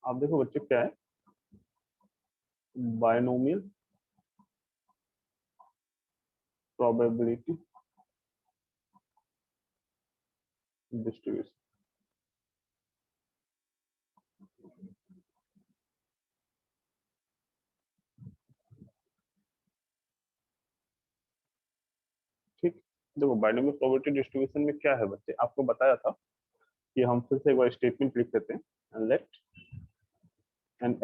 आप देखो बच्चे क्या है, बायनोमियल प्रोबेबिलिटी डिस्ट्रीब्यूशन। ठीक, देखो बायनोमियल प्रोबेबिलिटी डिस्ट्रीब्यूशन में क्या है बच्चे, आपको बताया था कि हम फिर से एक बार स्टेटमेंट लिख देते हैं, let an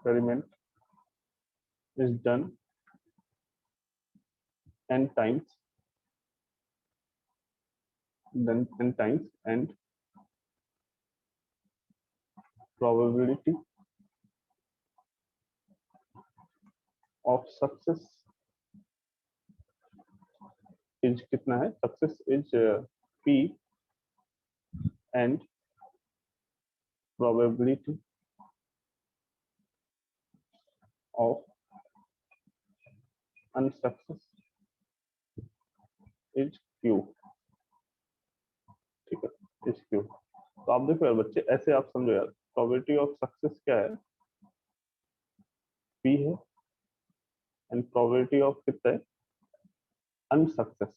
experiment is done n times, and probability of success is कितना है, success is p and probability of unsuccess is q। ठीक है, is q। तो आप देखो यार बच्चे, ऐसे आप समझो यार, probability of success क्या है, p है, and probability of कितना है, unsuccess,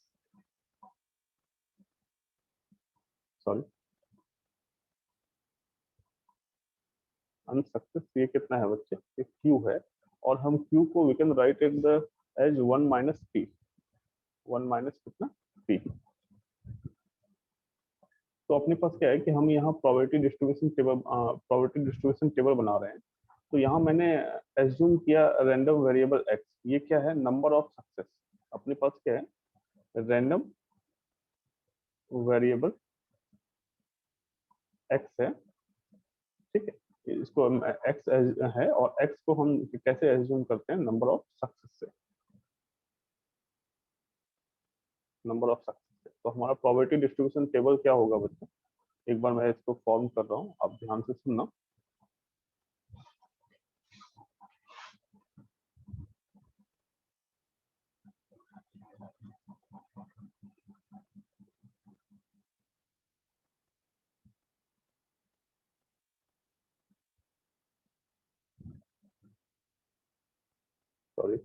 सॉरी अनसक्सेस, ये कितना है बच्चे, ये q है, और हम q को we can write in the as 1 minus p, 1 minus कितना p। तो अपने पास क्या है कि हम यहाँ प्रोबेबिलिटी डिस्ट्रीब्यूशन टेबल बना रहे हैं। तो यहाँ मैंने एज्यूम किया रैंडम वेरिएबल x, ये क्या है, नंबर ऑफ सक्सेस। अपने पास क्या है, रैंडम वेरिएबल x है, ठीक है, इसको हम x है, और x को हम कैसे एज्यूम करते हैं, नंबर ऑफ सक्सेस से, नंबर ऑफ सक्सेस से। तो हमारा प्रोबेबिलिटी डिस्ट्रीब्यूशन टेबल क्या होगा बच्चों, एक बार मैं इसको फॉर्म कर रहा हूँ, आप ध्यान से सुनना। सॉरी,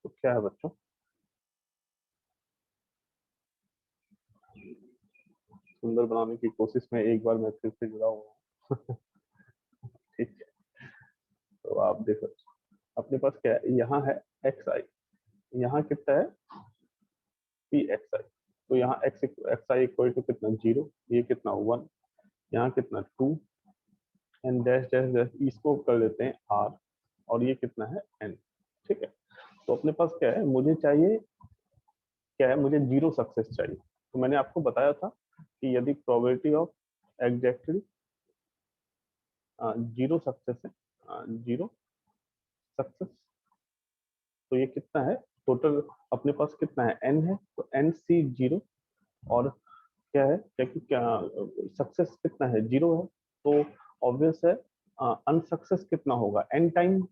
तो क्या है बच्चों, सुंदर बनाने की कोशिश में एक बार मैं फिर से जुड़ा हुआ हूँ। ठीक है, तो आप देखो अपने पास क्या है, यहाँ है एक्स आई, यहाँ कितना है पी एक्स आई। तो यहाँ एक्स आई इक्वल टू कितना, जीरो, ये कितना वन, यहाँ कितना two, and dash dash dash, इसको कर लेते हैं आर, और ये कितना है एन। ठीक है, तो अपने पास क्या है, मुझे चाहिए क्या है, मुझे जीरो सक्सेस चाहिए। तो मैंने आपको बताया था कि यदि probability of exactly zero success है, जीरो सक्सेस, तो ये कितना है, टोटल अपने पास कितना है, एन है, तो एन सी जीरो, और क्या है, क्या कि क्या सक्सेस कितना है, जीरो है, तो ऑब्वियस है अनसक्सेस कितना होगा, एन टाइम।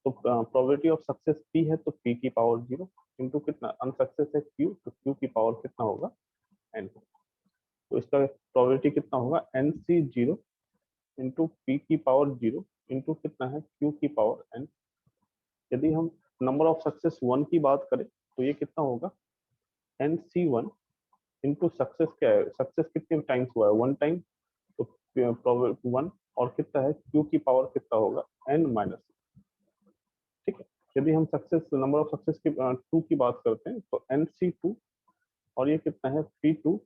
तो प्रोबेबिलिटी ऑफ सक्सेस पी है, तो पी की पावर जीरो इंटू कितना, अनसक्सेस है क्यू, तो क्यू की पावर कितना होगा, एन। तो इसका प्रोबेबिलिटी कितना होगा, n c zero into p की पावर जीरो इंटू कितना है, क्यू की पावर एन। यदि हम नंबर ऑफ सक्सेस वन की बात करें, तो ये कितना होगा, n c one into success, क्या है, सक्सेस कितने टाइम्स हुआ है, वन टाइम, तो वन, और कितना है, क्यू की पावर कितना होगा, एन माइनस। ठीक है, यदि हम सक्सेस नंबर ऑफ सक्सेस की टू की बात करते हैं, तो एन सी टू, और ये कितना है, पी टू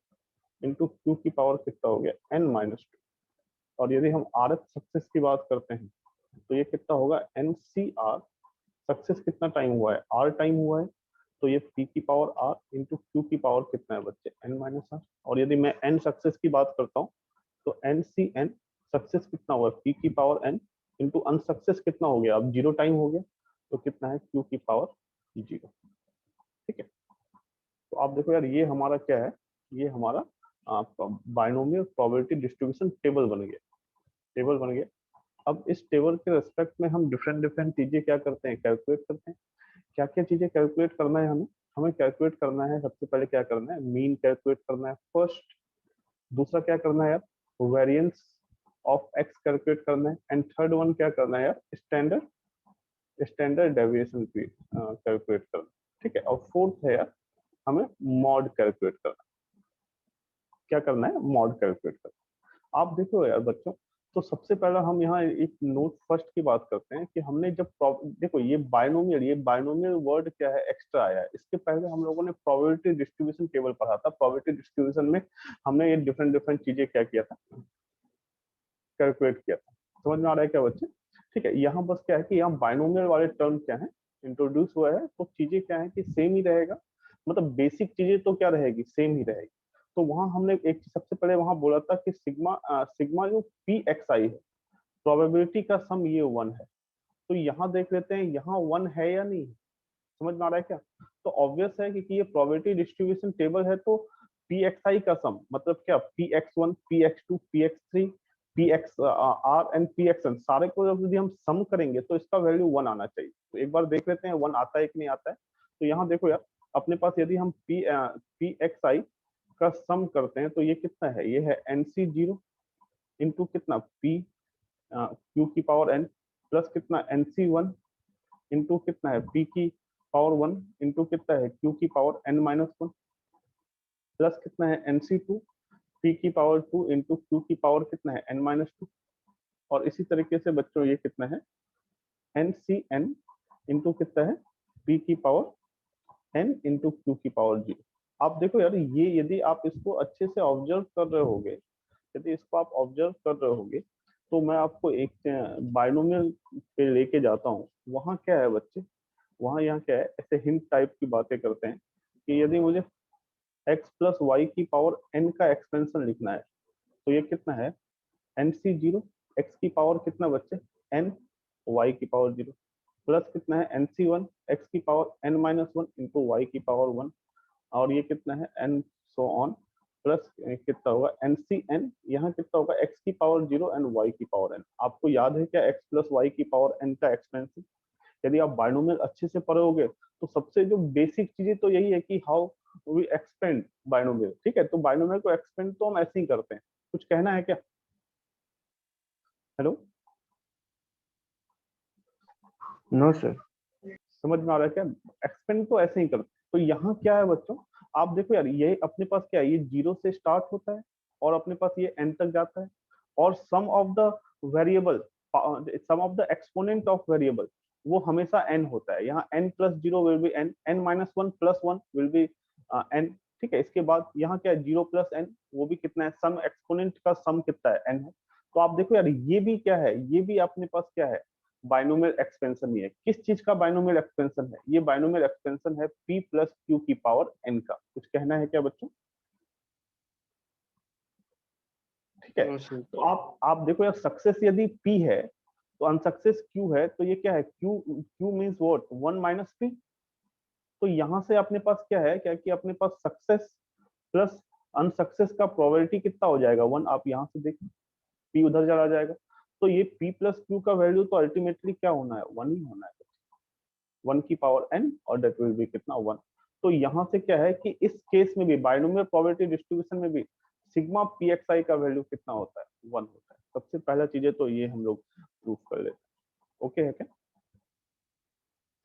इंटू क्यू की पावर कितना हो गया, एन माइनस टू। और यदि हम आर एच सक्सेस की बात करते हैं, तो ये कितना होगा, एन सी आर, सक्सेस कितना टाइम हुआ है, आर टाइम हुआ है, तो ये पी की पावर आर इंटू क्यू की पावर कितना है बच्चे, एन माइनस आर। और यदि मैं एन सक्सेस की बात करता हूँ, तो एन सी एन, सक्सेस कितना हुआ है, पी की पावर एन इंटू अनसक्सेस कितना हो गया, अब 0 टाइम हो गया, तो कितना है q की पावर 0। ठीक है, तो आप देखो यार ये हमारा क्या है, ये हमारा आपका बायनोमियल प्रोबेबिलिटी डिस्ट्रीब्यूशन टेबल बन गया, टेबल बन गया। अब इस टेबल के रेस्पेक्ट में हम डिफरेंट डिफरेंट चीजें क्या करते हैं, कैलकुलेट करते हैं। क्या क्या चीजें कैलकुलेट करना है हमें, हमें कैलकुलेट करना है सबसे पहले क्या करना है, मीन कैलकुलेट करना है फर्स्ट। दूसरा क्या करना है यार, वेरिएंस ऑफ एक्स कैलकुलेट करना है। एंड थर्ड वन क्या करना है यार, स्टैंडर्ड डेविएशन कैलकुलेट करना। ठीक है, और फोर्थ है यार हमें मॉड कैलकुलेट करना। क्या करना है, मॉड कैलकुलेट करना। आप देखो यार बच्चों, तो सबसे पहला हम यहाँ एक नोट फर्स्ट की बात करते हैं कि हमने जब देखो ये बायनोमियल वर्ड क्या है, एक्स्ट्रा आया है। इसके पहले हम लोगों ने प्रोबेबिलिटी डिस्ट्रीब्यूशन टेबल पढ़ा था। प्रोबेबिलिटी डिस्ट्रीब्यूशन में हमने ये डिफरेंट डिफरेंट चीजें क्या किया था, कैलकुलेट किया था। समझ में आ रहा है क्या बच्चे? ठीक है, यहाँ बस क्या है कि यहाँ बायनोमियल वाले टर्म क्या है, इंट्रोड्यूस हुआ है, तो चीजें क्या है कि सेम ही रहेगा, मतलब बेसिक चीजें तो क्या रहेगी, सेम ही रहेगी। तो वहां हमने एक चीज सबसे पहले वहां बोला था कि सिग्मा जो पी एक्स आई है, प्रोबेबिलिटी का सम ये 1 है। तो यहाँ देख लेते हैं यहाँ 1 है या नहीं, समझ में आ रहा है क्या? तो ऑब्वियस है कि ये प्रोबेबिलिटी डिस्ट्रीब्यूशन टेबल है, तो पी एक्स आई का सम मतलब क्या, p x one, p x two, p x three, p x r and p x n, सारे को जब यदि हम सम करेंगे तो इसका वैल्यू 1 आना चाहिए। तो एक बार देख लेते हैं 1 आता है कि नहीं आता है। तो यहाँ देखो यार, अपने पास यदि हम पी एक्स आई का सम करते हैं तो ये कितना है, ये है एन सी जीरो इंटू कितना पी क्यू की पावर एन, प्लस कितना एन सी वन इंटू कितना है पी की पावर 1 इंटू कितना है क्यू की power n minus one, plus कितना है एन सी टू पी की पावर 2 इंटू क्यू की पावर कितना है एन माइनस टू। और इसी तरीके से बच्चों ये कितना है एन सी एन इंटू कितना है पी की पावर एन इंटू क्यू की पावर 0। आप देखो यार, ये यदि आप इसको अच्छे से ऑब्जर्व कर रहे होगे, यदि इसको आप ऑब्जर्व कर रहे होगे, तो मैं आपको एक बायनोमियल पे लेके जाता हूँ। वहाँ क्या है बच्चे, वहाँ यहाँ क्या है, ऐसे हिंट टाइप की बातें करते हैं कि यदि मुझे x प्लस वाई की पावर n का एक्सपेंशन लिखना है, तो ये कितना है एन सी जीरो, एक्स की पावर कितना बच्चे n, y की पावर 0, प्लस कितना है एन सी वन, एक्स की power n minus one into y की पावर 1, और ये कितना है n सो ऑन, प्लस कितना होगा एन सी एन, यहाँ कितना होगा x की पावर 0 एंड y की पावर n। आपको याद है क्या x प्लस वाई की पावर n का एक्सपेंशन? यदि आप बायनोमियल अच्छे से पढ़ोगे तो सबसे जो बेसिक चीजें तो यही है कि हाउ वी एक्सपेंड बायनोमियल। ठीक है, तो बायनोमियल को एक्सपेंड तो हम ऐसे ही करते हैं। कुछ कहना है क्या? Hello, no sir. समझ में आ रहा है क्या? एक्सपेंड तो ऐसे ही करते हैं। तो यहाँ क्या है बच्चों, आप देखो यार, ये अपने पास क्या है, ये 0 से स्टार्ट होता है और अपने पास ये n तक जाता है, और sum of the variable, sum of the exponent of variable वो हमेशा n होता है। यहाँ n plus zero will be n, n minus one plus one will be n। ठीक है, इसके बाद यहाँ क्या है 0 प्लस n, वो भी कितना है, सम एक्सपोनेंट का सम कितना है, n है। तो आप देखो यार, ये भी क्या है, ये भी अपने पास क्या है, बायनोमियल एक्सपेंशन ही है। किस चीज का बायनोमियल एक्सपेंशन है? ये बायनोमियल एक्सपेंशन है p प्लस क्यू की पावर n का। कुछ कहना है क्या बच्चों? ठीक है, नो सर। तो आप देखो यार, सक्सेस यदि p है तो अनसक्सेस q है, तो ये क्या है, q means what, 1 minus p। तो यहाँ से अपने पास क्या है, क्या कि अपने पास सक्सेस प्लस अनसक्सेस का प्रोबेबिलिटी कितना हो जाएगा, 1। आप यहाँ से देखिए, p उधर चला जाएगा, तो ये p प्लस क्यू का वैल्यू तो अल्टीमेटली क्या होना है, 1 ही होना है, 1 की पावर n, और दैट विल बी कितना, 1। तो यहाँ से क्या है कि इस केस में भी बायनोमियल प्रोबेबिलिटी डिस्ट्रीब्यूशन में भी सिग्मा पी एक्स आई का वैल्यू कितना होता है, 1 होता है। सबसे पहला चीजें तो ये हम लोग प्रूफ कर लेते हैं। ओके है क्या?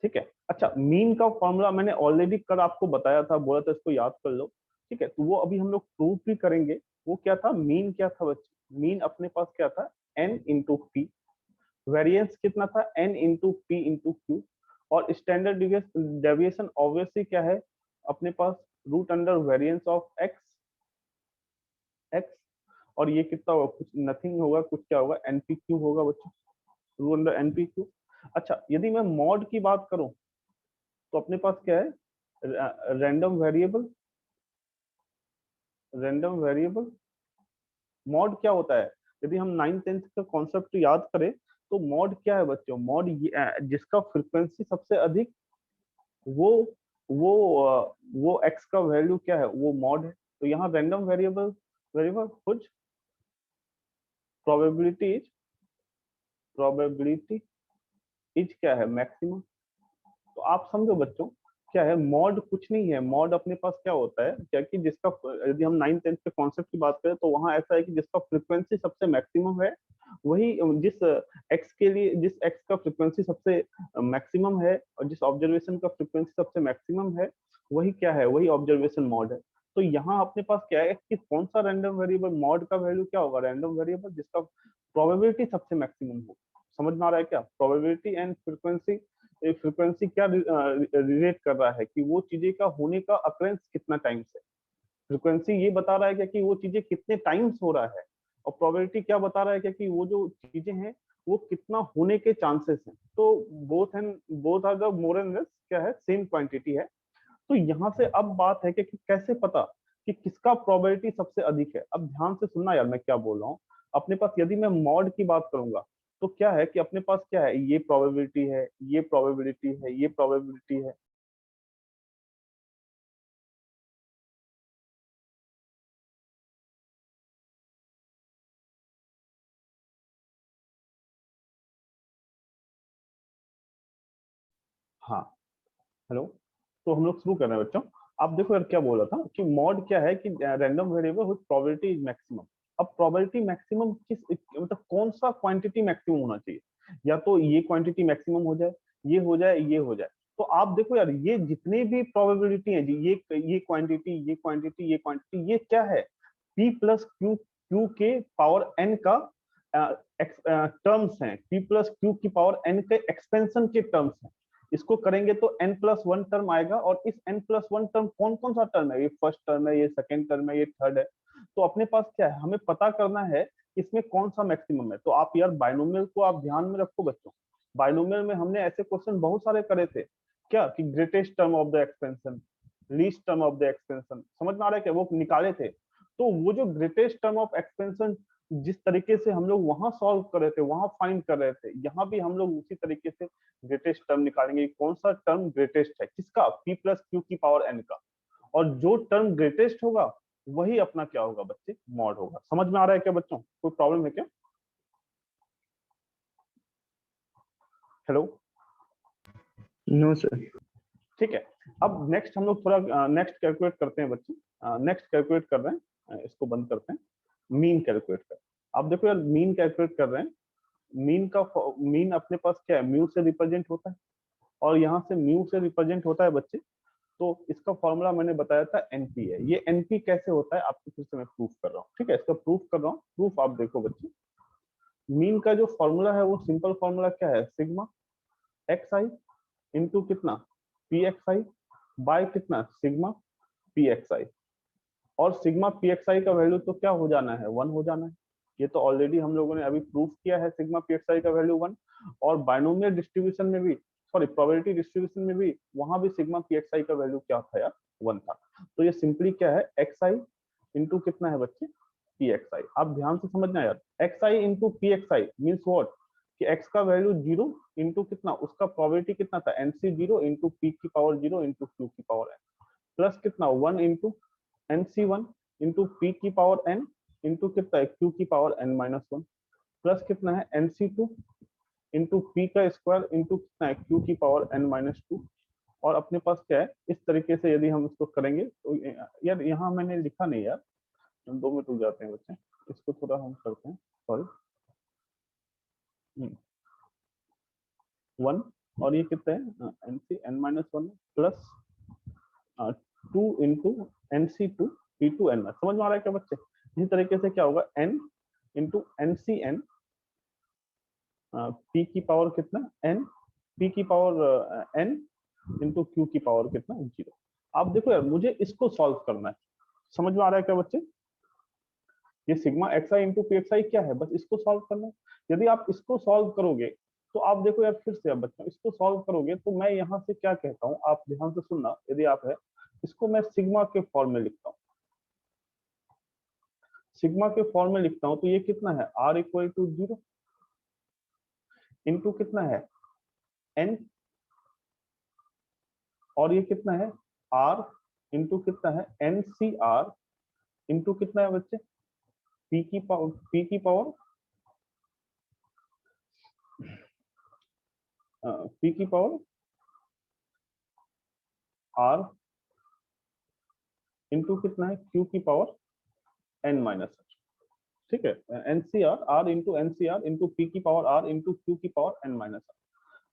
ठीक है, अच्छा, मीन का फॉर्मूला मैंने ऑलरेडी कल आपको बताया था, बोला था इसको याद कर लो। ठीक है, तो वो अभी हम लोग प्रूफ भी करेंगे। वो क्या था, मीन क्या था बच्चे, मीन अपने पास क्या था, n इंटू पी, वेरिएंस कितना था, n into P into Q, और स्टैंडर्ड डेविएशन ऑब्वियसली क्या है अपने पास, root under variance of x, और ये कितना होगा, कुछ नथिंग होगा, कुछ क्या होगा, एनपी क्यू होगा बच्चों, रूट अंडर एनपी क्यू। अच्छा, यदि मैं मॉड की बात करूं तो अपने पास क्या है, random variable, random variable. Mod क्या होता है, यदि हम 9th 10th का कॉन्सेप्ट याद करें तो मॉड क्या है बच्चों? मॉड जिसका फ्रीक्वेंसी सबसे अधिक, वो वो एक्स का वैल्यू क्या है, वो मॉड है। तो यहाँ रैंडम वेरिएबल वेरिएबल कुछ प्रोबेबिलिटी इज क्या है, मैक्सिमम। तो आप समझो बच्चों, क्या है मॉड? कुछ नहीं है। मॉड अपने पास क्या होता है, क्या कि जिसका, यदि हम 9th 10th के कॉन्सेप्ट की बात करें तो वहां ऐसा है कि जिसका फ्रीक्वेंसी सबसे मैक्सिमम है, वही जिस एक्स के लिए, जिस एक्स का फ्रीक्वेंसी सबसे मैक्सिमम है और जिस ऑब्जर्वेशन का फ्रीक्वेंसी सबसे मैक्सिमम है, वही क्या है, वही ऑब्जर्वेशन मॉड है। तो यहाँ अपने पास क्या है कि कौन सा रैंडम वेरिएबल, मॉड का वैल्यू क्या होगा, रैंडम वेरिएबल जिसका प्रोबेबिलिटी सबसे मैक्सिमम हो। समझ में आ रहा है क्या? प्रोबेबिलिटी एंड फ्रीक्वेंसी, फ्रीक्वेंसी क्या रिलेट कर रहा है कि वो चीजें का होने का अकरेंस कितना टाइम से। फ्रीक्वेंसी ये बता रहा है क्या कि वो चीजें कितने टाइम्स हो रहा है, और प्रोबेबिलिटी क्या बता रहा है क्या कि वो जो चीजें हैं वो कितना होने के चांसेस हैं। तो both are the more and less क्या है, सेम क्वांटिटी है। तो यहाँ से अब बात है कि कैसे पता कि किसका प्रोबेबिलिटी सबसे अधिक है। अब ध्यान से सुनना यार मैं क्या बोल रहा हूँ। अपने पास यदि मैं मॉड की बात करूंगा तो क्या है कि अपने पास क्या है, ये प्रोबेबिलिटी है, ये प्रोबेबिलिटी है, ये प्रोबेबिलिटी है। हाँ, हेलो। तो हम लोग शुरू कर रहे हैं बच्चों। आप देखो यार क्या बोल रहा था कि मॉड क्या है कि random variable with probability is maximum. अब प्रोबेबिलिटी मैक्सिमम किस, मतलब कौन सा क्वांटिटी मैक्सिमम होना चाहिए? या तो ये क्वांटिटी मैक्सिमम हो जाए, ये हो जाए, ये हो जाए। तो आप देखो यार, ये जितने भी प्रोबेबिलिटी है जी, ये क्वांटिटी, ये क्वांटिटी, ये क्वांटिटी, ये क्या है, p प्लस क्यू, क्यू के पावर n का टर्म्स हैं। p प्लस क्यू की पावर n के एक्सपेंशन के टर्म्स हैं। इसको करेंगे तो n+1 टर्म आएगा, और इस n+1 टर्म कौन कौन सा टर्म है, ये फर्स्ट टर्म है, ये सेकंड टर्म है, ये थर्ड है। तो अपने पास क्या है, हमें पता करना है इसमें कौन सा मैक्सिमम है। तो आप यार बाइनोमियल को आप ध्यान में रखो बच्चों। बाइनोमियल में हमने ऐसे क्वेश्चन बहुत सारे करे थे, क्या कि greatest term of the expansion, least term of the expansion, समझ में आ रहा है क्या, वो निकाले थे। तो वो जो ग्रेटेस्ट टर्म ऑफ एक्सपेंशन जिस तरीके से हम लोग वहां सॉल्व कर रहे थे, वहां फाइंड कर रहे थे, यहाँ भी हम लोग उसी तरीके से ग्रेटेस्ट टर्म निकालेंगे। कौन सा टर्म ग्रेटेस्ट है, किसका, p प्लस क्यू की पावर n का। और जो टर्म ग्रेटेस्ट होगा वही अपना क्या होगा बच्चे, मॉड होगा। समझ में आ रहा है क्या बच्चों, कोई प्रॉब्लम है क्या? हेलो। No sir. ठीक है। अब नेक्स्ट हम लोग थोड़ा नेक्स्ट कैलकुलेट करते हैं बच्चे। नेक्स्ट कैलकुलेट कर रहे हैं, इसको बंद करते हैं। मीन कैलकुलेट कर, आप देखो यार मीन कैलकुलेट कर रहे हैं। मीन का मीन अपने पास क्या है, म्यू से रिप्रेजेंट होता है, और यहाँ से म्यू से रिप्रेजेंट होता है बच्चे। तो इसका फॉर्मूला मैंने बताया था एनपी है। ये एनपी कैसे होता है आपको फिर से मैं प्रूफ कर रहा हूँ। ठीक है, इसका प्रूफ कर रहा हूँ। प्रूफ आप देखो बच्चे, मीन का जो फॉर्मूला है वो सिंपल फॉर्मूला क्या है, सिग्मा एक्स आई इंटू कितना, पी एक्स आई, बाय कितना, सिग्मा पी एक्स आई। और सिग्मा पी एक्स आई का वैल्यू तो क्या हो जाना है, 1 हो जाना है। ये तो ऑलरेडी हम लोगों ने अभी प्रूफ किया है, सिग्मा पी एक्स आई का वैल्यू 1। और बाइनोमियल डिस्ट्रीब्यूशन में भी, सॉरी प्रोबेबिलिटी डिस्ट्रीब्यूशन में भी, वहां भी सिग्मा पी एक्स आई का वैल्यू क्या था यार, 1 था। तो ये सिंपली क्या है, एक्स आई इंटू कितना है बच्चे, पी एक्स आई। आप ध्यान से समझना यार, x I into P x I means what, कि एक्स का वैल्यू 0 इंटू कितना, उसका प्रोबेबिलिटी कितना था, एनसी 0 इंटू पी की पावर 0 इंटू क्यू की पावर एन, प्लस कितना 1 इंटू nc1 इंटू पी की पावर n इंटू कितना है, q की पावर n-1, प्लस कितना है nc2 इंटू पी का स्क्वायर इंटू कितना है, q की पावर n-2। और अपने पास क्या है, इस तरीके से यदि हम इसको करेंगे तो यार यहाँ मैंने लिखा नहीं यार, 2 मिनट रुक जाते हैं बच्चे, इसको थोड़ा हम करते हैं, सॉरी। 1, और ये कितना है, nc n-1 plus 2 into nc2 p2n। समझ में आ रहा है क्या बच्चे? इसी तरीके से क्या होगा, n इंटू ncn p की पावर कितना, n p की पावर n इंटू q की पावर कितना, 0। आप देखो यार मुझे इसको सॉल्व करना है। समझ में आ रहा है क्या बच्चे? ये सिग्मा एक्स आई इंटू पी एक्स आई क्या है, बस इसको सॉल्व करना है। यदि आप इसको सॉल्व करोगे तो आप देखो यार, फिर से अब बच्चों इसको सॉल्व करोगे तो मैं यहाँ से क्या कहता हूँ, आप ध्यान से सुनना। यदि आप है, इसको मैं सिग्मा के फॉर्म में लिखता हूँ, सिग्मा के फॉर्म में लिखता हूँ, तो ये कितना है, r इक्वल टू 0। इंटू कितना है n, और ये कितना है r इंटू कितना है NCR इंटू कितना है बच्चे p की पावर p की पावर r इंटू कितना है q की पावर n माइनस, ठीक है, NCR r into NCR into p की पावर r इंटू q की पावर n माइनस।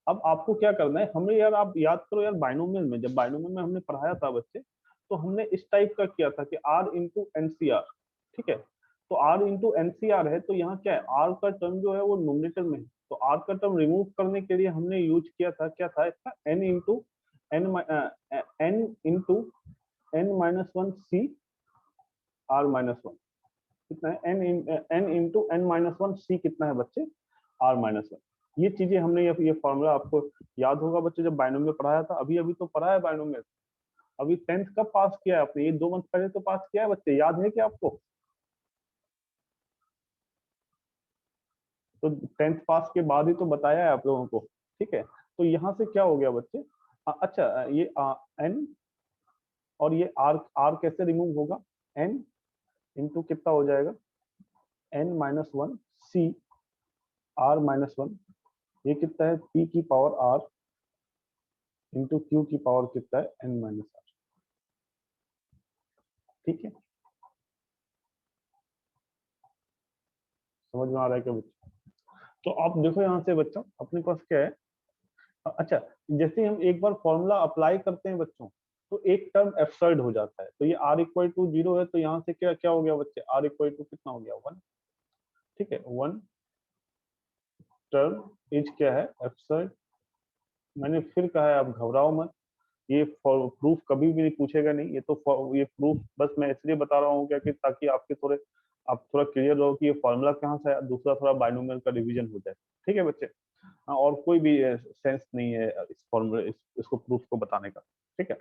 अब आपको क्या करना है, हमने यार आप याद करो यार बाइनोमियल में, जब बाइनोमियल में हमने पढ़ाया था बच्चे, तो हमने इस टाइप का किया था कि r इंटू NCR, ठीक है, तो r इंटू NCR है, तो यहाँ क्या है r का टर्म जो है वो नोमिनेटर में है, तो r का टर्म रिमूव करने के लिए हमने यूज किया था, क्या था इसका n into n minus one C r minus one, कितना है n into n minus one C कितना है बच्चे r माइनस वन। ये चीजें हमने ये फॉर्मूला आपको याद होगा बच्चे, जब बाइनोमियल पढ़ाया था, अभी अभी तो पढ़ा है बाइनोमियल, अभी 10th कब पास किया है आपने, ये 2 मंथ पहले तो पास किया है बच्चे, याद है क्या आपको? तो 10th पास के बाद ही तो बताया है आप लोगों को, ठीक है। तो यहाँ से क्या हो गया बच्चे, अच्छा ये n और ये r कैसे रिमूव होगा, n इंटू कितना हो जाएगा n minus one C r minus one, ये कितना है p की पावर r इंटू q की पावर कितना है n माइनस r, ठीक है, समझ में आ रहा है क्या बच्चों? तो आप देखो यहाँ से बच्चों अपने पास क्या है, अच्छा जैसे हम एक बार फॉर्मूला अप्लाई करते हैं बच्चों, तो एक टर्म एब्सर्ड हो जाता है, तो ये r इक्वल टू 0 है, तो यहाँ से क्या क्या हो गया बच्चे, r इक्वल टू कितना हो गया 1, ठीक है, 1 टर्म इज क्या है एब्सर्ड। मैंने फिर कहा है आप घबराओ मत, ये प्रूफ कभी भी नहीं पूछेगा नहीं, ये तो ये प्रूफ बस मैं इसलिए बता रहा हूँ क्या कि ताकि आपके थोड़े आप थोड़ा क्लियर रहो कि ये फॉर्मूला कहाँ से आया, दूसरा थोड़ा बाइनोमियल का रिवीजन हो जाए, ठीक है बच्चे। हाँ, और कोई भी सेंस नहीं है इस फॉर्मूले इसको प्रूफ को बताने का, ठीक है।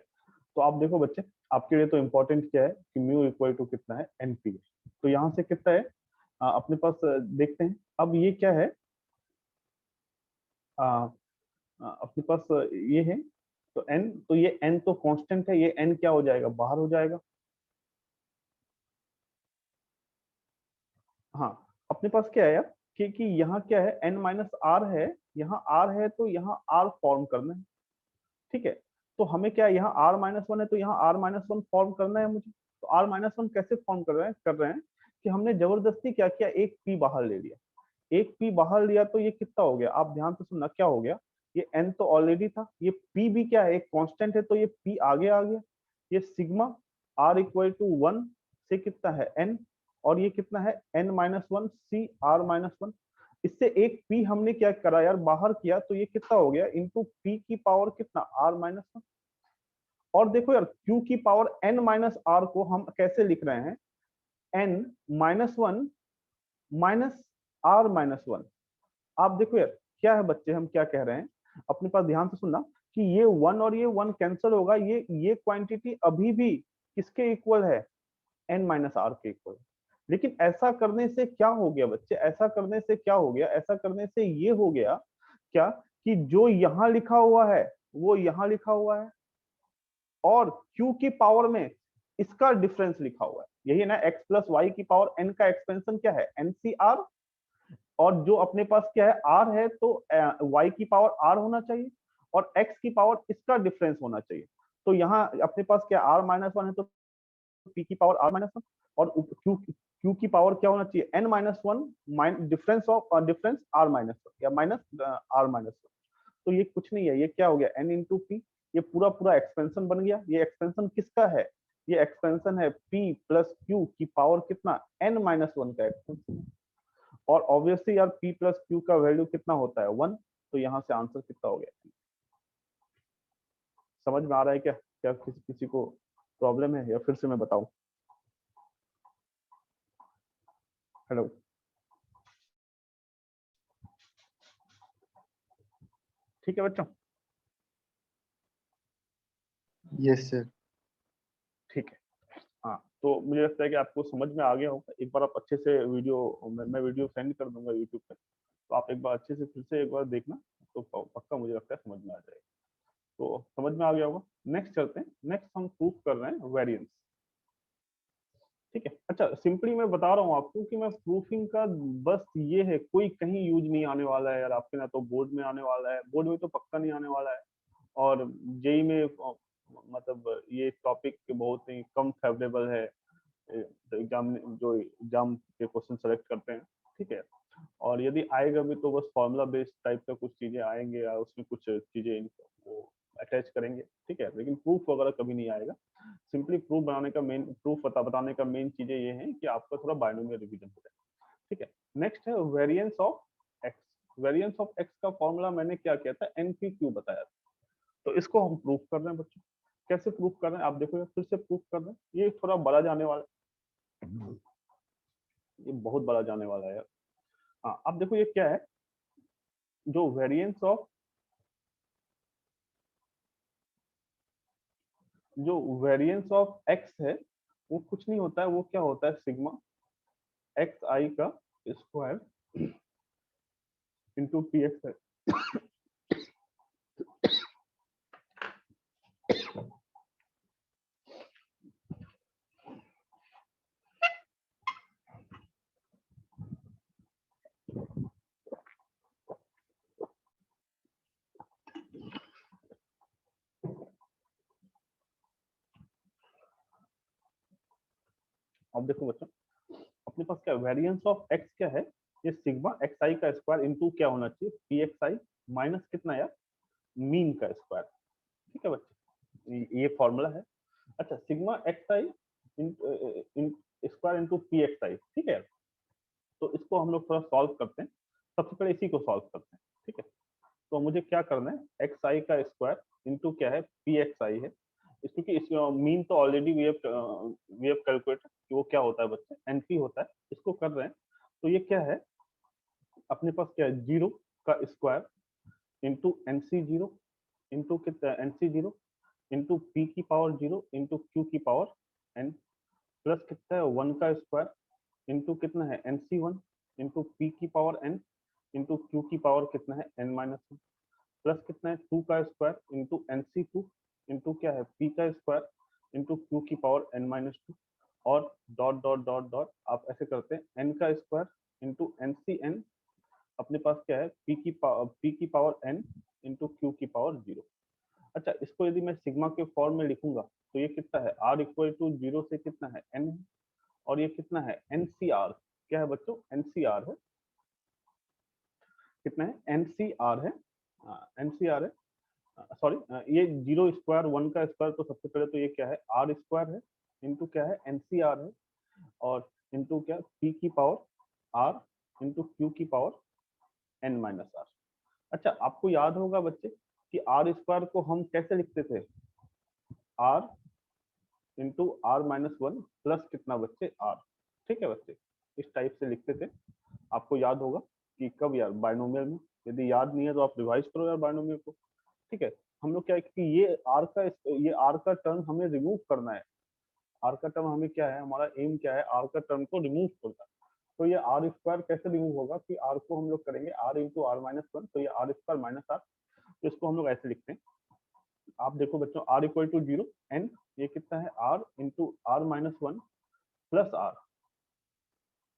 तो आप देखो बच्चे, आपके लिए तो इम्पोर्टेंट क्या है कि म्यू इक्वल टू कितना है NP, तो यहाँ से कितना है अपने पास देखते हैं, अब ये क्या है अपने पास ये है, तो n, तो ये n तो कांस्टेंट है, ये n क्या हो जाएगा बाहर हो जाएगा, हाँ अपने पास क्या है यार कि यहाँ क्या है n माइनस आर है, यहाँ r है तो यहाँ r फॉर्म करना है, ठीक है, तो हमें क्या है यहाँ r माइनस वन है, तो यहाँ r माइनस वन फॉर्म करना है मुझे, तो r माइनस वन कैसे फॉर्म कर रहे हैं कि हमने जबरदस्ती क्या किया, एक p बाहर ले लिया, एक p बाहर लिया, तो ये कितना हो गया, आप ध्यान से सुनना क्या हो गया, ये n तो ऑलरेडी था, ये p भी क्या है एक कांस्टेंट है, तो ये p आगे आ गया, ये सिग्मा r इक्वल टू 1 से कितना है n, और ये कितना है n minus one C r minus one, इससे एक p हमने क्या करा यार बाहर किया, तो ये कितना हो गया इंटू p की पावर कितना r माइनस वन, और देखो यार q की पावर n माइनस r को हम कैसे लिख रहे हैं, n minus one minus r minus one. आप देखो यार क्या है बच्चे, हम क्या कह रहे हैं, अपने पास ध्यान से सुनना कि ये वन और ये वन कैंसिल होगा, ये क्वांटिटी अभी भी किसके इक्वल है, n माइनस आर के इक्वल। लेकिन ऐसा करने से क्या हो गया बच्चे, ऐसा करने से क्या हो गया, ऐसा करने से ये हो गया क्या कि जो यहाँ लिखा हुआ है वो यहाँ लिखा हुआ है, और q की पावर में इसका डिफरेंस लिखा हुआ है, यही है ना, x प्लस वाई की पावर n का एक्सपेंशन क्या है NCR, और जो अपने पास क्या है r है, तो y की पावर r होना चाहिए, और x की पावर इसका डिफरेंस होना चाहिए, तो यहाँ अपने पास क्या r माइनस वन है, तो p की पावर r माइनस वन, और q की पावर क्या होना चाहिए n minus one difference of difference r minus one या माइनस r माइनस वन, तो ये कुछ नहीं है, ये क्या हो गया n इंटू p, ये पूरा पूरा एक्सपेंशन बन गया, ये एक्सपेंशन किसका है, ये एक्सपेंशन है p प्लस q की पावर कितना n माइनस वन का एक्सपेंशन, और ऑब्वियसली यार p प्लस q का वैल्यू कितना होता है 1, तो यहाँ से आंसर कितना हो गया, समझ में आ रहा है क्या, क्या किसी को प्रॉब्लम है या फिर से मैं बताऊं? हेलो, ठीक है बच्चों, यस सर। ठीक है, हाँ तो मुझे लगता है कि आपको समझ में आ गया होगा, एक बार आप अच्छे से वीडियो मैं वीडियो सेंड कर दूंगा यूट्यूब पे, तो आप एक बार अच्छे से फिर से एक बार देखना, तो पक्का मुझे लगता है समझ में आ जाएगा। तो समझ में आ गया होगा। नेक्स्ट चलते हैं। नेक्स्ट हम प्रूफ कर रहे हैं वेरिएंस। ठीक है, अच्छा सिंपली मैं बता रहा हूँ आपको कि मैं प्रूफिंग का बस ये है, कोई कहीं यूज नहीं आने वाला है यार आपके, ना तो बोर्ड में आने वाला है, बोर्ड में तो पक्का नहीं आने वाला है, और जेई में मतलब ये टॉपिक बहुत ही कम फेवरेबल है एग्जाम, जो एग्जाम के क्वेश्चन सेलेक्ट करते हैं। ठीक है, और यदि आएगा भी तो बस फॉर्मूला बेस्ड टाइप का कुछ चीजें आएंगे, या उसमें कुछ चीजें वो अटैच करेंगे। ठीक है, लेकिन प्रूफ वगैरह कभी नहीं आएगा। सिंपली प्रूफ बनाने का मेन, प्रूफ बताने का मेन चीजें ये है कि आपका थोड़ा बायनोमियल रिवीजन हो जाए। ठीक है, नेक्स्ट है variance of x. Variance of x का फॉर्मूला मैंने क्या किया था, NP/Q बताया था। तो इसको हम प्रूफ कर रहे हैं बच्चों। कैसे प्रूफ कर रहे हैं आप देखो, फिर से प्रूफ कर रहे हैं। ये थोड़ा बड़ा जाने वाला है, ये बहुत बड़ा जाने वाला है यार। हाँ, अब देखो ये क्या है, जो वेरिएंस ऑफ, जो वेरिएंस ऑफ एक्स है वो कुछ नहीं होता है, वो क्या होता है, सिग्मा एक्स आई का स्क्वायर इंटू पी एक्स है। अब देखो बच्चों, अपने पास क्या वेरिएंस ऑफ एक्स क्या है, ये सिग्मा एक्स आई का स्क्वायर इंटू क्या होना चाहिए, पी एक्स आई माइनस कितना यार, मीन का स्क्वायर। ठीक है बच्चे, ये फॉर्मूला है। अच्छा, सिग्मा एक्स आई स्क्वायर इंटू पी एक्स आई। ठीक है, तो इसको हम लोग थोड़ा सॉल्व करते हैं। सबसे पहले इसी को सॉल्व करते हैं। ठीक है, तो मुझे क्या करना है, एक्स आई का स्क्वायर इंटू क्या है, पी एक्स आई है। क्योंकि इस मीन तो ऑलरेडी वी हैव कैलकुलेटेड कि वो क्या होता है बच्चे, एनपी होता है। इसको कर रहे हैं, तो ये क्या है, अपने पास क्या है, जीरो का square into NC zero into कितना, एनसी जीरो इंटू पी की पावर जीरो इंटू क्यू की पावर एन, प्लस कितना है, वन का स्क्वायर इंटू कितना है, एनसी वन इंटू पी की पावर एन इंटू क्यू की पावर कितना है, एन माइनस वन, प्लस कितना है, टू का square into n c two into क्या है, पी का स्क्वायर इंटू क्यू की पावर एन माइनस टू, और डॉट डॉट डॉट डॉट आप ऐसे करते हैं, एन का square into n c n, अपने पास क्या है, पी की पावर एन इंटू क्यू की पावर जीरो। अच्छा, इसको यदि मैं सिग्मा के फॉर्म में लिखूंगा तो ये कितना है, आर इक्वल टू जीरो से कितना है, एन, और ये कितना है, एनसीआर। क्या है बच्चों, एनसीआर है, कितना है, एनसीआर है, एनसीआर है, सॉरी, ये जीरो स्क्वायर वन का स्क्वायर, तो सबसे पहले तो ये क्या है, आर स्क्वायर है इंटू क्या है, एनसीआर है, और इंटू क्या, पी की पावर आर इंटू क्यू की पावर एन माइनस आर। अच्छा, आपको याद होगा बच्चे कि आर स्क्वायर को हम कैसे लिखते थे, r into r minus one plus कितना बच्चे, आर। ठीक है बच्चे, इस टाइप से लिखते थे। आपको याद होगा कि कब यार, बायनोमियल में। यदि याद नहीं है तो आप रिवाइज करो यार बायनोमियल को। ठीक है, हम लोग क्या है कि ये आर का टर्म हमें रिमूव करना है। आर का टर्म हमें क्या है, हमारा एम क्या है, आर का टर्म को रिमूव करना है। तो ये आर स्क्वायर कैसे रिमूव होगा, कि आर को हम लोग करेंगे r into r minus one, तो ये आर स्क्वायर माइनस आर, तो इसको हम लोग ऐसे लिखते हैं। आप देखो बच्चों, r equal to zero, n ये कितना है, r into r minus one plus r,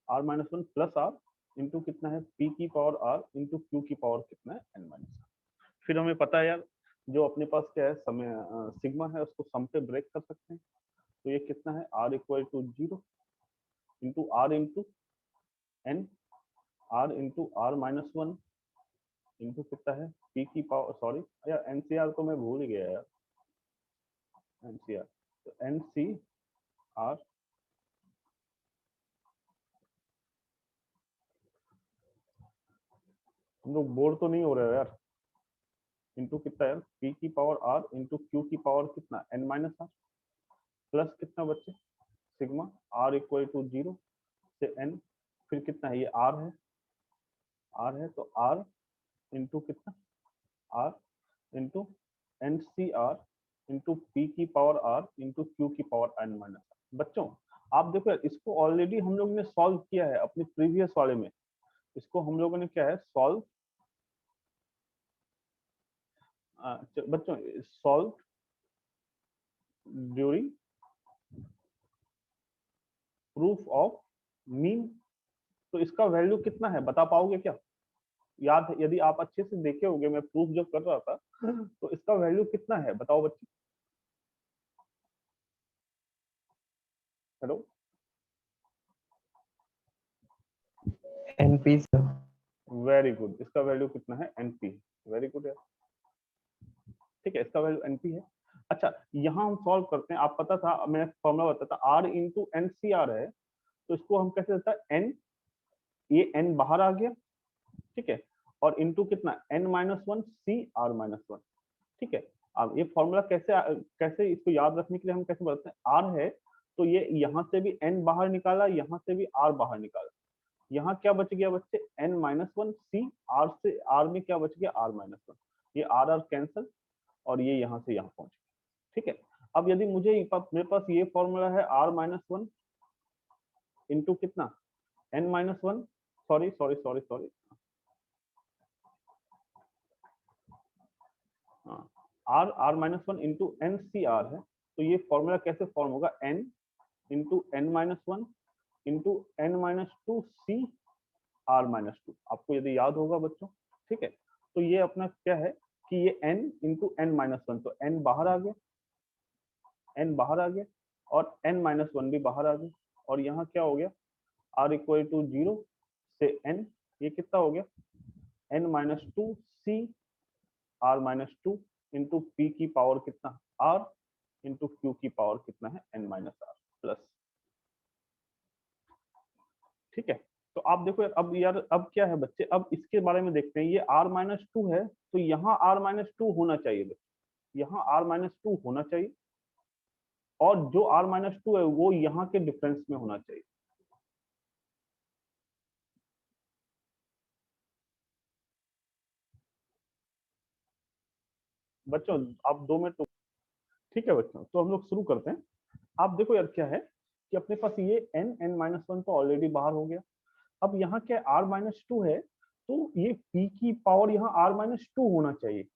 r minus one plus r into कितना है, पी की पावर आर इंटू क्यू की पावर कितना है, एन माइनस आर। फिर हमें पता है यार, जो अपने पास क्या है, समय सिग्मा है, उसको सम पे ब्रेक कर सकते हैं। तो ये कितना है, r equal to zero into r into n, r into r minus one into कितना है, पी की पावर, सॉरी यार एनसीआर तो मैं भूल ही गया यार, एनसीआर, तो एनसीआर, हम लोग बोर तो नहीं हो रहे हो यार, इंटू कितना है, पी की पावर आर इंटू क्यू की पावर कितना, एन माइनस आर, प्लस कितना बच्चे, sigma r equal to zero से एन, फिर कितना है, ये आर है, आर है तो आर इंटू कितना, r into n c r into p की पावर आर इंटू क्यू की पावर एन माइनस आर। बच्चों आप देखो यार, इसको ऑलरेडी हम लोग ने सॉल्व किया है अपने प्रीवियस वाले में। इसको हम लोगों ने क्या है सॉल्व, बच्चों solve during proof of mean. तो इसका वैल्यू कितना है बता पाओगे क्या? याद है यदि आप अच्छे से देखे होंगे मैं प्रूफ जब कर रहा था तो इसका वैल्यू कितना है बताओ बच्चे। Hello NP sir. Very good, इसका वैल्यू कितना है एनपी। वेरी गुड है, ठीक है इसका वैल्यू एनपी है। अच्छा यहाँ हम सॉल्व करते हैं, आप पता था मैंने फॉर्मूला बताया था r into n c r है, तो इसको हम कैसे देता है एन, ये एन बाहर आ गया, ठीक है, और इंटू कितना n minus one c r minus one, ठीक है। अब ये फॉर्मूला कैसे कैसे इसको याद रखने के लिए हम कैसे बताते हैं, आर है तो ये यहाँ से भी एन बाहर निकाला, यहाँ से भी आर बाहर निकाला, यहाँ क्या बच गया बच्चे n minus one c, r से आर में क्या बच गया आर माइनस वन, ये आर आर कैंसल और ये यहाँ से यहाँ पहुंच गया, ठीक है। अब यदि मुझे मेरे पास ये फॉर्मूला है आर माइनस वन इंटू कितना n minus one, sorry sorry sorry sorry, r r minus one into n c r है, तो ये फॉर्मूला कैसे फॉर्म होगा n into n minus one into n minus two c r minus two, आपको यदि याद होगा बच्चों, ठीक है। तो ये अपना क्या है कि ये n into n minus one, तो n बाहर आ गया, n बाहर आ गया और n माइनस वन भी बाहर आ गया, और यहाँ क्या हो गया r इक्वल टू जीरो से n, ये कितना हो गया n minus two c r minus two into p की पावर कितना r इंटू क्यू की पावर कितना है n माइनस आर प्लस, ठीक है। तो आप देखो यार अब क्या है बच्चे, अब इसके बारे में देखते हैं, ये r माइनस टू है तो यहाँ r माइनस टू होना चाहिए बच्चे, यहाँ r माइनस टू होना चाहिए, और जो r माइनस टू है वो यहाँ के डिफरेंस में होना चाहिए। बच्चों आप 2 मिनट तो, ठीक है बच्चों, तो हम लोग शुरू करते हैं। आप देखो यार क्या है कि अपने पास ये n n माइनस वन तो ऑलरेडी बाहर हो गया, अब यहाँ क्या r माइनस टू है तो ये p की पावर यहाँ r माइनस टू होना चाहिए,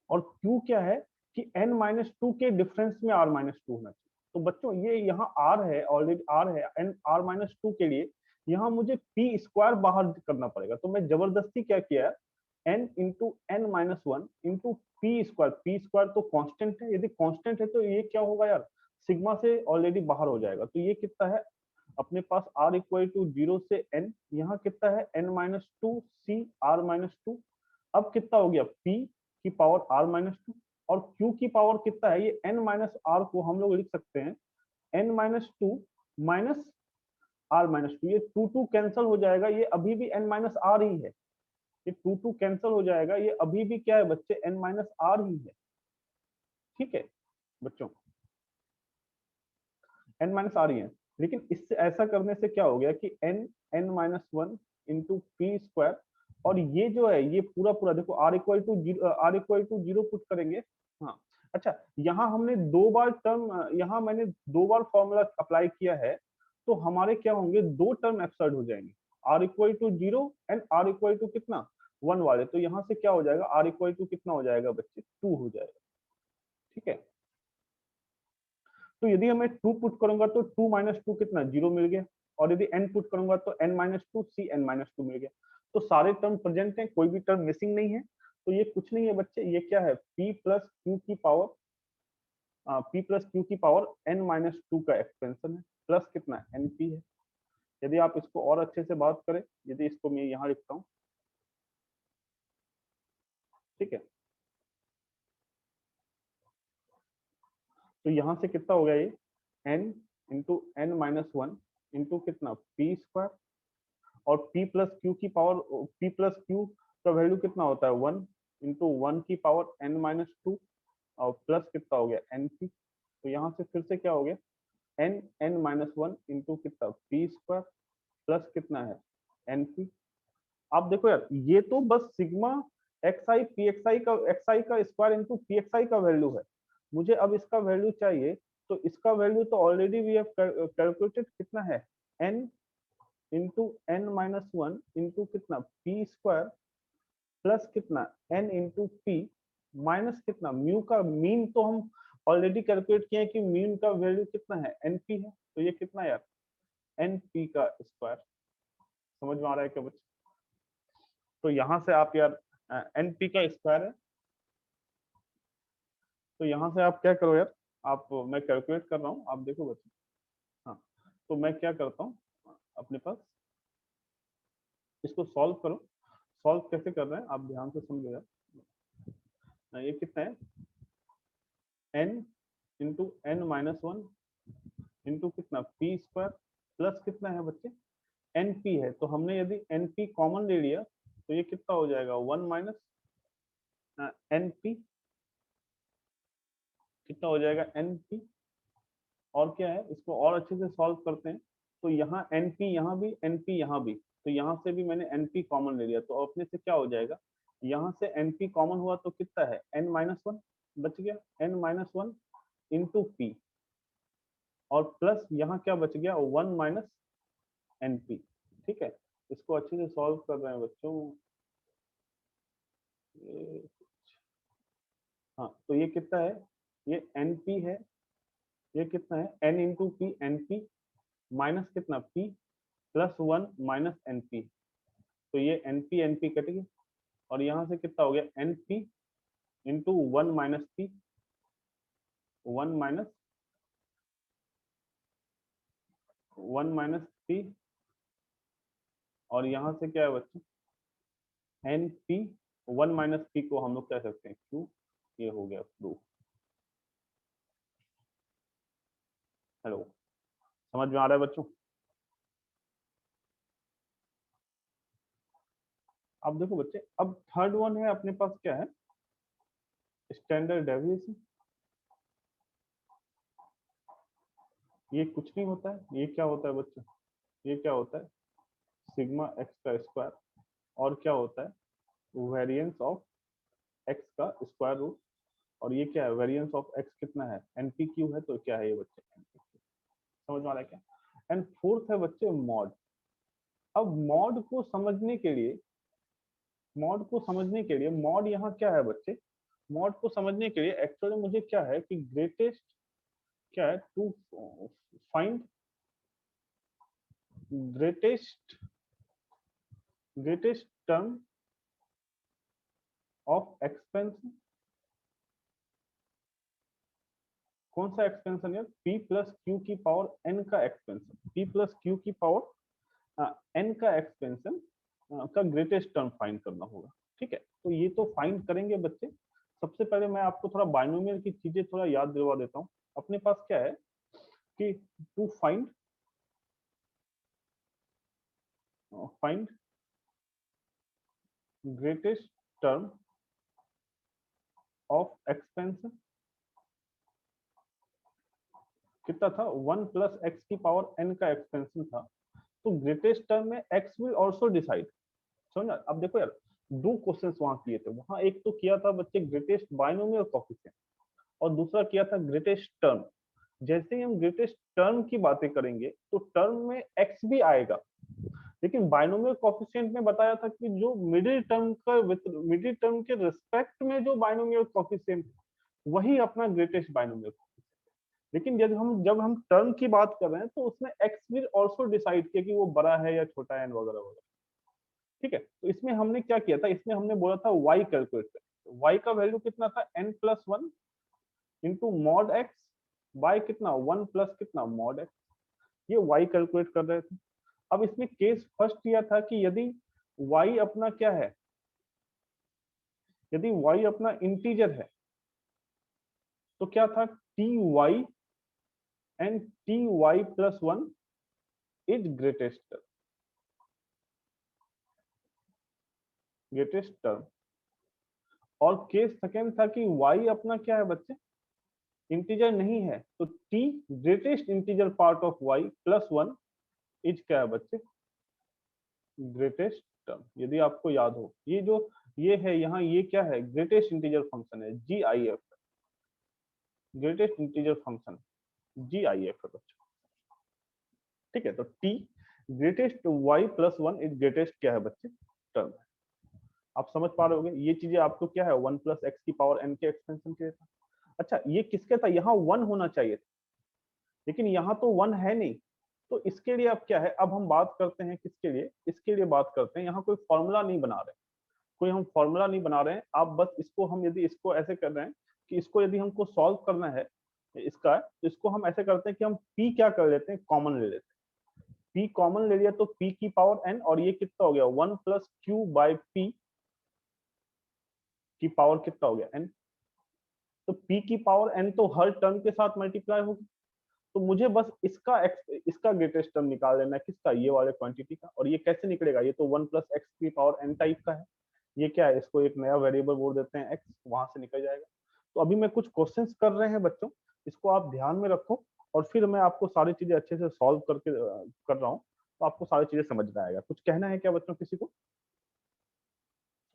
और q क्या है कि n माइनस टू के डिफरेंस में r माइनस टू होना चाहिए। तो बच्चों ये यहाँ r है, ऑलरेडी r है, एंड r माइनस टू के लिए यहाँ मुझे p स्क्वायर बाहर करना पड़ेगा, तो मैं जबरदस्ती क्या किया n into n minus one into p square तो कांस्टेंट है, यदि कांस्टेंट है तो ये क्या होगा यार सिग्मा से ऑलरेडी बाहर हो जाएगा, तो ये कितना है अपने पास r इक्वल टू जीरो से n, यहाँ कितना है n minus two c r minus two, अब कितना हो गया p की पावर r माइनस टू, और q की पावर कितना है ये n माइनस आर को हम लोग लिख सकते हैं n minus two minus r minus two, ये टू टू कैंसिल हो जाएगा, ये अभी भी n माइनस आर ही है, ये टू टू कैंसिल हो जाएगा, ये अभी भी क्या है बच्चे n माइनस आर ही है, ठीक है बच्चों n माइनस आर ही है। लेकिन इससे ऐसा करने से क्या हो गया कि n minus one into p square, और ये जो है ये पूरा पूरा देखो r equal to zero put करेंगे, हाँ अच्छा यहाँ हमने दो बार टर्म, यहाँ मैंने दो बार फॉर्मूला अप्लाई किया है, तो हमारे क्या होंगे दो टर्म एब्सर्ड हो जाएंगे, r equal to zero and r equal to कितना वन वाले, तो यहाँ से क्या हो जाएगा r इक्वल टू कितना हो जाएगा बच्चे टू हो जाएगा, ठीक है। तो यदि मैं टू पुट करूंगा तो टू माइनस टू कितना जीरो मिल गया, और यदि n पुट करूंगा तो n minus two C N minus two मिल गया, तो सारे टर्म प्रेजेंट हैं, कोई भी टर्म मिसिंग नहीं है, तो ये कुछ नहीं है बच्चे, ये क्या है p प्लस क्यू की पावर n माइनस टू का एक्सपेंशन है, प्लस कितना np है। यदि आप इसको और अच्छे से बात करें, यदि इसको मैं यहाँ लिखता हूँ, ठीक है, तो यहाँ से कितना हो गया ये n into n minus one into कितना पी स्क्वायर, और p प्लस क्यू की पावर p प्लस क्यू का वैल्यू कितना होता है वन इंटू वन की पावर n माइनस टू, और प्लस कितना हो गया एन पी, तो यहाँ से फिर से क्या हो गया n माइनस वन इंटू कितना पी स्क्वायर प्लस कितना है एन पी। आप देखो यार ये तो बस सिग्मा एक्स आई का स्क्वायर इंटू पी एक्स आई का वैल्यू है, मुझे अब इसका वैल्यू चाहिए, तो इसका वैल्यू तो ऑलरेडी वी हैव कैलकुलेटेड कितना है n into n minus one into कितना पी स्क्वायर प्लस कितना एन इंटू पी माइनस कितना म्यू का मीन तो हम ऑलरेडी कैलकुलेट किए हैं कि मीन का वैल्यू कितना है एनपी है, तो ये कितना यार एनपी का स्क्वायर। समझ में आ रहा है क्या बच्चे? तो यहां से आप यार एनपी का स्क्वायर है, तो यहां से आप क्या करो यार, आप मैं कैलकुलेट कर रहा हूँ, आप देखो बच्चे। हाँ, तो मैं क्या करता हूँ, अपने पास इसको सॉल्व करो। सॉल्व कैसे कर रहे हैं आप ध्यान से समझो यार। ये कितना है n into n minus one into कितना पी स्क्वायर प्लस कितना है बच्चे np है, तो हमने यदि np कॉमन ले लिया तो ये कितना हो जाएगा वन माइनस np, कितना हो जाएगा np। और क्या है, इसको और अच्छे से सॉल्व करते हैं। तो यहाँ np यहाँ भी np यहाँ भी, तो यहाँ से भी मैंने np कॉमन ले लिया, तो अपने से क्या हो जाएगा, यहाँ से np कॉमन हुआ तो कितना है n माइनस वन बच गया, n minus one into P, और प्लस यहाँ क्या बच गया वन माइनस np। ठीक है, इसको अच्छे से सॉल्व कर रहे हैं बच्चों। हाँ, तो ये कितना है, ये np है, ये कितना है n into P np minus कितना p plus one minus np, तो ये np np कट गया, और यहाँ से कितना हो गया np into one minus p, one minus p, और यहाँ से क्या है बच्चे np, वन माइनस p को हम लोग कह सकते हैं q, ये हो गया प्रूफ। हेलो, समझ में आ रहा है बच्चों? अब देखो बच्चे, अब थर्ड वन है अपने पास क्या है स्टैंडर्ड डेविएशन। ये कुछ नहीं होता है, ये क्या होता है बच्चे, ये क्या होता है सिग्मा एक्स का स्क्वायर, और क्या होता है वेरिएंस ऑफ एक्स का स्क्वायर रूट, और ये क्या है वेरिएंस ऑफ एक्स कितना है एनपी क्यू है, तो क्या है ये बच्चे NPQ। समझ में आ रहा है क्या? एंड फोर्थ है बच्चे मॉड। अब मॉड यहाँ क्या है बच्चे, मॉड को समझने के लिए एक्चुअली मुझे क्या है कि ग्रेटेस्ट क्या है to find greatest greatest term of expansion. कौन सा एक्सपेंशन है, p प्लस क्यू की पावर n का एक्सपेंशन, p प्लस क्यू की पावर n का एक्सपेंशन का ग्रेटेस्ट टर्म फाइंड करना होगा। ठीक है, तो ये तो फाइंड करेंगे बच्चे। सबसे पहले मैं आपको थोड़ा बाइनोमियल की चीजें थोड़ा याद दिलवा देता हूँ। अपने पास क्या है कि to find greatest term of expansion कितना था, वन प्लस एक्स की पावर n का एक्सपेंशन था, तो ग्रेटेस्ट टर्म में x विल आल्सो डिसाइड। समझना, अब देखो यार दो क्वेश्चंस वहां किए थे, वहां एक तो किया था बच्चे ग्रेटेस्ट बाइनोमियल कोएफिशिएंट, और दूसरा किया था ग्रेटेस्ट टर्म। जैसे ही हम ग्रेटेस्ट टर्म की बातें करेंगे तो टर्म में x भी आएगा, लेकिन बाइनोमियल कोएफिशिएंट में बताया था कि जो मिडिल टर्म के रिस्पेक्ट में जो बाइनोमियल कोएफिशिएंट वही अपना ग्रेटेस्ट बाइनोमियल। लेकिन जब हम टर्म की बात कर रहे हैं तो उसमें x विल आल्सो डिसाइड किया कि वो बड़ा है या छोटा है वगैरह वगैरह। ठीक है, तो इसमें हमने क्या किया था, इसमें हमने बोला था y कैलकुलेट करें। y का वैल्यू कितना था n plus one into mod x by कितना वन प्लस कितना मॉड एक्स, ये y कैलकुलेट कर रहे थे। अब इसमें केस फर्स्ट यह था कि यदि y अपना क्या है, यदि y अपना इंटीजर है तो क्या था t y and t y plus one is greatest term. और केस सेकेंड था कि y अपना क्या है बच्चे इंटीजर नहीं है, तो t greatest integer part of y plus one is क्या है बच्चे ग्रेटेस्ट टर्म। यदि आपको याद हो ये है यहाँ, ये क्या है ग्रेटेस्ट इंटीजर फंक्शन है GIF, greatest integer function GIF है बच्चों। ठीक है, तो t greatest y plus 1 is greatest क्या है बच्चे, टर्म। आप समझ पा रहे होगे, ये चीजें आपको क्या है 1 प्लस एक्स की पावर n के एक्सपेंशन के लिए था। अच्छा ये किसके था, यहाँ 1 होना चाहिए था, लेकिन यहाँ तो 1 है नहीं। तो इसके लिए अब क्या है, अब हम बात करते हैं किसके लिए, इसके लिए बात करते हैं, यहाँ कोई फॉर्मूला नहीं बना रहे, कोई हम फॉर्मूला नहीं बना रहे हैं। आप बस इसको, हम यदि इसको ऐसे कर रहे हैं कि इसको यदि हमको सॉल्व करना है इसका, तो इसको हम ऐसे करते हैं कि हम p क्या कर लेते हैं, कॉमन ले लेते हैं। p कॉमन ले लिया तो p की पावर n, और ये कितना हो गया 1 प्लस क्यू बाई p की पावर कितना हो गया n। तो p की पावर n तो हर टर्म के साथ मल्टीप्लाई होगी। तो मुझे बस इसका ग्रेटेस्ट टर्म निकाल लेना है, किसका, ये वाले क्वांटिटी का। और ये कैसे निकलेगा, ये तो 1 प्लस एक्स की पावर n टाइप का है। ये क्या है, इसको एक नया वेरिएबल बोल देते हैं x, वहां से निकल जाएगा। तो अभी मैं कुछ क्वेश्चंस कर रहे हैं बच्चों, इसको आप ध्यान में रखो, और फिर मैं आपको सारी चीजें अच्छे से सॉल्व करके कर रहा हूँ, तो आपको सारी चीजें समझ में आएगा। कुछ कहना है क्या बच्चों किसी को?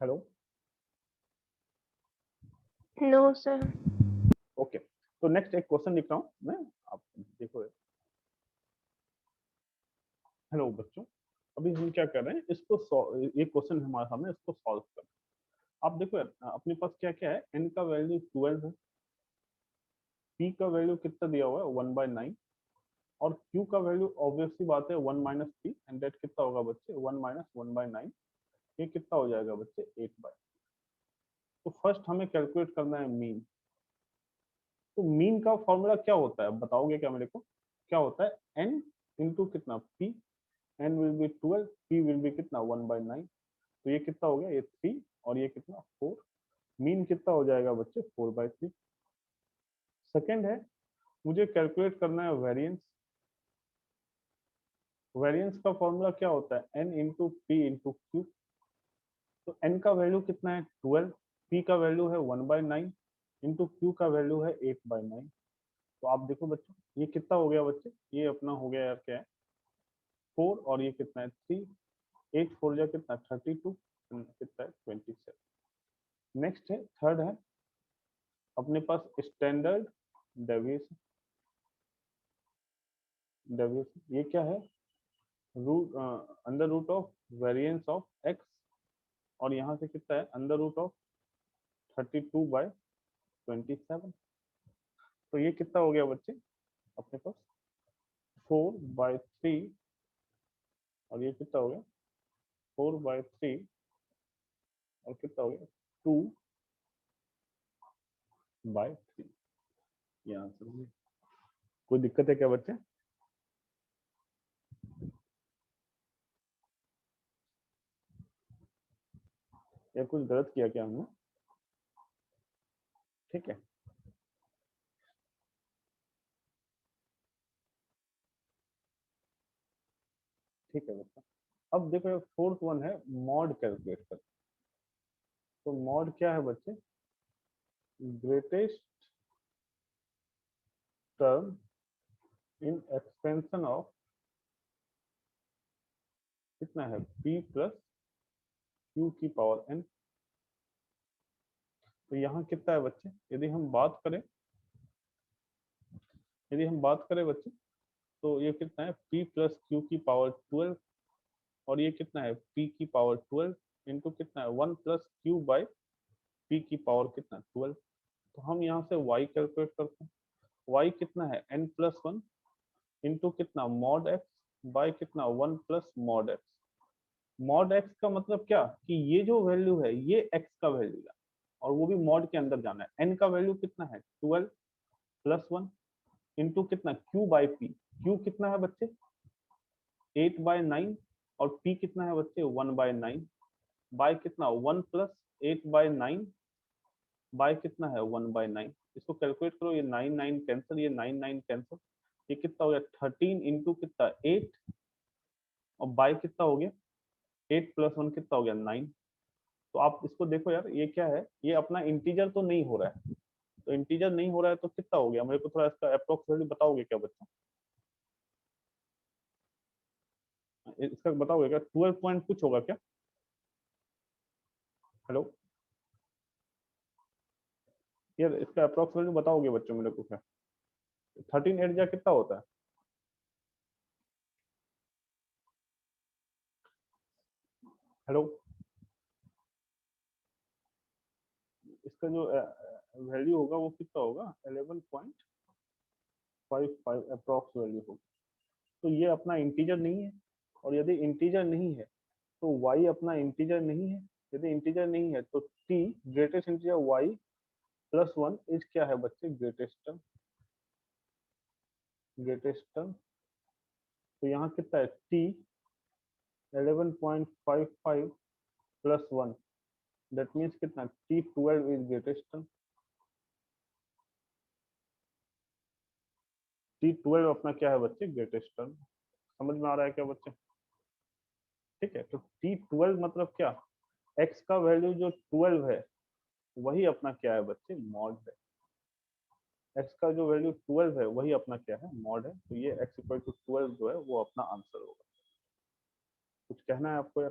हेलो। No sir. ओके, तो नेक्स्ट एक क्वेश्चन लिख रहा हूँ मैं, आप देखो। हेलो बच्चों, अभी हम क्या कर रहे हैं, एक क्वेश्चन हमारे सामने, इसको सॉल्व कर। आप देखो यार, अपने पास क्या क्या है, n का वैल्यू 12 है, p का वैल्यू कितना दिया हुआ है 1/9, और q का वैल्यू ऑब्वियसली बात है 1 माइनस पी, एंड डेट कितना होगा बच्चे 1 माइनस 1/9। ये कितना हो जाएगा बच्चे 8/। तो फर्स्ट हमें कैलकुलेट करना है मीन। तो मीन का फॉर्मूला क्या होता है, बताओगे क्या मेरे को, क्या होता है n इंटू कितना p, n will be 12, p will be कितना 1/9। तो ये कितना हो गया, ये 3, और ये कितना 4। मीन कितना हो जाएगा बच्चे 4/3। सेकंड है, मुझे कैलकुलेट करना है वेरिएंस। वेरिएंस का फॉर्मूला क्या होता है, n into P into Q. तो n का वैल्यू कितना है 12, p का वैल्यू है 1/9, इंटू क्यू का वैल्यू है 8/9। तो आप देखो बच्चों, ये कितना हो गया बच्चे, ये अपना हो गया यार क्या है 4, और ये कितना है 3, 8 4 जा कितना 32, कितना है 27। नेक्स्ट है, थर्ड है अपने पास स्टैंडर्ड डेविएशन। डेविएशन ये क्या है, root under root of variance of x, और यहाँ से कितना है अंडर रूट ऑफ 32/27। तो ये कितना हो गया बच्चे अपने पास 4/3, और ये कितना हो गया 4/3, और कितना हो गया 2/3। ये आंसर हो गया। कोई दिक्कत है क्या बच्चे? या कुछ गलत किया क्या हमने? ठीक है, ठीक है बच्चा। अब देखो फोर्थ वन है मॉड कैलकुलेट कर। तो मॉड क्या है बच्चे, greatest term in expansion of कितना है p प्लस q की पावर n। तो यहाँ कितना है बच्चे, यदि हम बात करें बच्चे, तो ये कितना है p प्लस क्यू की पावर 12, और ये कितना है p की पावर 12 इंटू कितना है 1 प्लस क्यू बाई p की पावर कितना 12। तो हम यहाँ से y कैलकुलेट करते हैं। y कितना है n प्लस 1 इंटू कितना मॉड x बाई कितना 1 plus mod x। Mod x का मतलब क्या, कि ये जो वैल्यू है ये x का वैल्यू है, और वो भी मॉड के अंदर जाना है। n का वैल्यू कितना है 12 प्लस 1 इंटू कितना q बाई p। q कितना है बच्चे 8/9, और p कितना है बच्चे 1/9, बाय कितना 1 प्लस 8/9 बाय कितना है 1/9। इसको कैलकुलेट करो, ये 9 9 कैंसिल, ये 9 9 कैंसिल, ये कितना हो गया 13 इंटू कितना 8, और बाय कितना हो गया 8 प्लस 1 कितना हो गया 9। तो आप इसको देखो यार, ये क्या है, ये अपना इंटीजर तो नहीं हो रहा है। तो इंटीजर नहीं हो रहा है तो कितना हो गया, मेरे को थोड़ा इसका अप्रोक्स वैल्यू बताओगे क्या बच्चा? इसका बताओगे क्या, 12 पॉइंट कुछ होगा क्या? हेलो यार, इसका अप्रोक्स वैल्यू बताओगे बच्चों मेरे को क्या? 13 8 जा कितना होता है? हेलो, इसका जो वैल्यू होगा वो कितना होगा, 11.55 अप्रॉक्स वैल्यू होगा। तो ये अपना इंटीजर नहीं है, और यदि इंटीजर नहीं है तो y अपना इंटीजर नहीं है। यदि इंटीजर नहीं है तो t greatest integer y plus 1 is क्या है बच्चे, ग्रेटेस्ट टर्म। ग्रेटेस्ट टर्म, तो यहाँ कितना है, t 11.55 प्लस 1, दैट मीन्स कितना, t12 is greatest term. t12 अपना क्या है बच्चे, ग्रेटेस्ट टर्म। समझ में आ रहा है क्या बच्चे? ठीक है, तो t12 मतलब क्या, x का वैल्यू जो 12 है वही अपना क्या है बच्चे, मॉड है। x का जो वैल्यू 12 है वही अपना क्या है, मॉड है। तो ये x इक्वल टू 12 जो है वो अपना आंसर होगा। कुछ कहना है आपको यार?